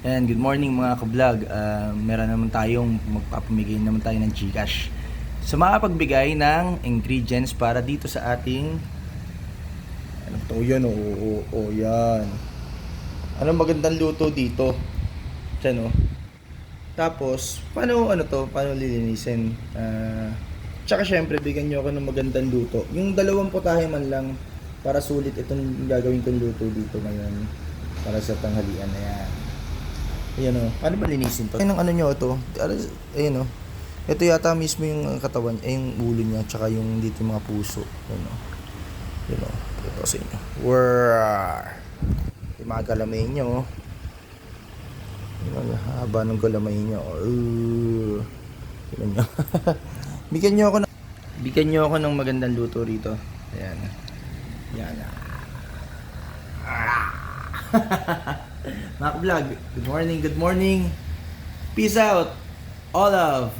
And good morning mga ka-vlog. Meron naman tayong magpapamigay naman tayo ng GCash. So makapagbigay ng ingredients para dito sa ating ano to yan yan. Anong magandang luto dito? Diyan Tapos, paano lilinisin? Tsaka syempre, bigyan nyo ako ng magandang luto. Yung 20 putahe man lang para sulit itong gagawin kong luto dito ngayon para sa tanghalian na yan. Ayan paano ba linisin to? Ayun ang ano nyo ito. Ayun ito yata mismo yung katawan, yung ulo niya, tsaka yung dito yung mga puso. Ayun ito sa inyo. Yung mga galamay nyo. Yung haba ng galamay nyo. Tignan nyo. Bigyan nyo ako ng magandang luto rito. Ayan. Yan. Mga vlog, good morning. Peace out. All of